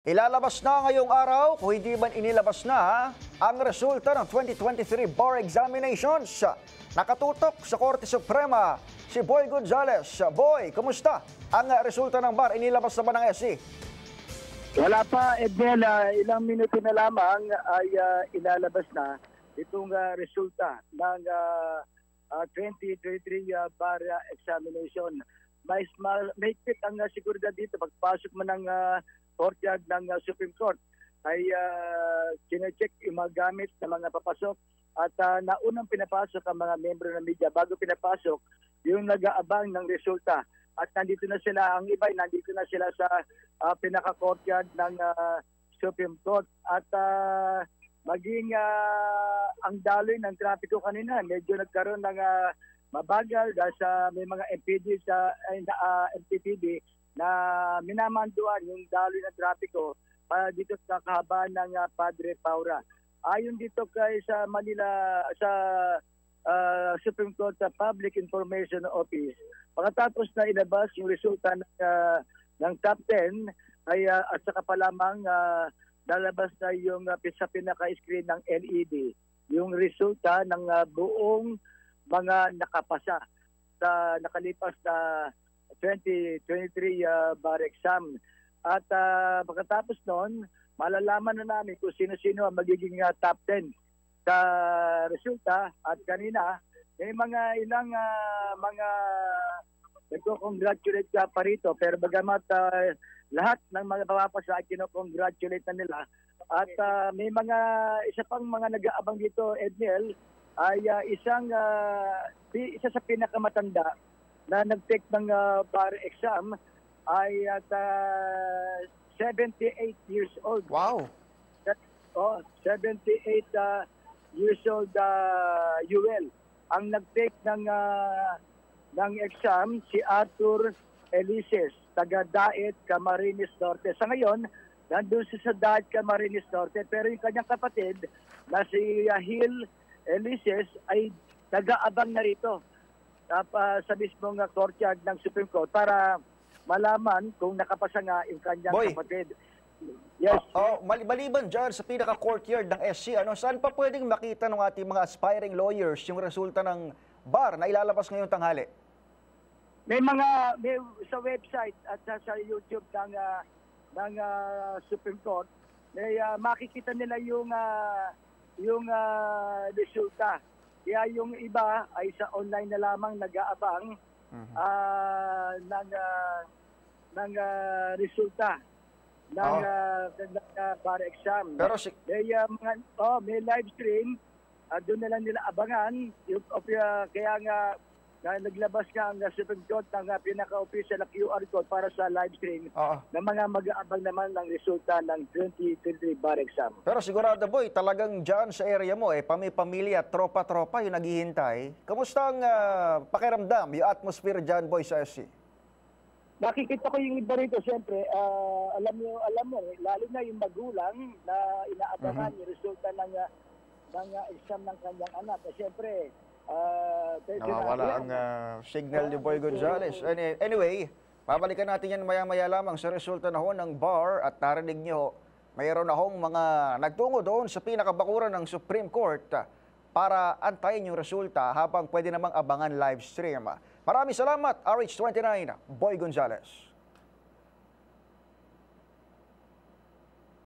Ilalabas na ngayong araw, kung hindi man inilabas na, ang resulta ng 2023 bar examinations. Nakatutok sa Korte Suprema si Boy Gonzales. Boy, kumusta? Ang resulta ng bar inilabas na ba ng SC? Wala pa, Edmel. Ilang minuto na lamang ay ilalabas na itong resulta ng 2023 bar examination. May higpit ang seguridad dito. Pagpasok mo ng courtyard ng Supreme Court ay kine-check yung mga gamit ng mga papasok at naunang pinapasok ang mga membro ng media. Bago pinapasok, yung nag-aabang ng resulta. At nandito na sila, ang iba ay nandito na sila sa pinaka-courtyard ng Supreme Court. At maging ang daloy ng trapiko kanina, medyo nagkaroon ng mabagal dahil sa may mga MPD sa MPPD na minamanduan yung daloy ng trapiko para dito sa kahabaan ng Padre Paura. Ayon dito kay sa Manila sa Supreme Court Public Information Office, pagkatapos na ilabas yung resulta ng top 10 ay at saka pa lamang lalabas na yung sa pinaka-screen ng LED yung resulta ng buong mga nakapasa sa nakalipas na 2023 bar exam. At pagkatapos noon, malalaman na namin kung sino-sino ang magiging top 10 sa resulta. At kanina, may mga ilang mga nagko-congratulate ka pa rito. Pero bagamat lahat ng mga papapasa ay kino-congratulate na nila. At may mga isa pang mga nag-aabang dito, Edniel, ay isa sa pinakamatanda na nag-take ng bar exam ay at 78 years old. Wow! 78 years old UL. Ang nag-take ng exam si Arthur Elises, taga Daet, Camarines Norte. Sa ngayon, nandun siya sa Daet, Camarines Norte, pero yung kanyang kapatid na si Hill Elises ay nag-aabang na rito sa mismong courtyard ng Supreme Court para malaman kung nakapasa nga yung kanyang Boy, kapatid. Yes. Maliban dyan sa pinaka-courtyard ng SC, saan pa pwedeng makita ng ating mga aspiring lawyers yung resulta ng bar na ilalabas ngayong tanghali? May sa website at sa YouTube ng Supreme Court, may makikita nila yung resulta. Kaya yung iba ay sa online na lamang nag-aabang ng resulta ng bar exam. Pero may live stream, doon na lang nila abangan. Kaya nga naglabas nga ang Supreme Court ng pinaka-official na QR code para sa live stream ng mga mag-aabang naman ng resulta ng 2023 bar exam. Pero sigurado, Boy, talagang dyan sa area mo, pamilya, tropa-tropa yung naghihintay. Kamusta ang pakiramdam, yung atmosphere dyan, Boy, sa SC? Nakikita ko yung iba rito, siyempre, alam mo, lalo na yung magulang na inaabangan yung resulta ng exam ng kanyang anak. Siyempre, nawawala ang signal ni Boy Gonzales. Anyway, babalikan natin yan maya-maya lamang sa resulta na ho ng bar at narinig nyo, mayroon na hong mga nagtungo doon sa pinakabakuran ng Supreme Court para antayin yung resulta habang pwede namang abangan live stream. Maraming salamat, RH29, Boy Gonzales.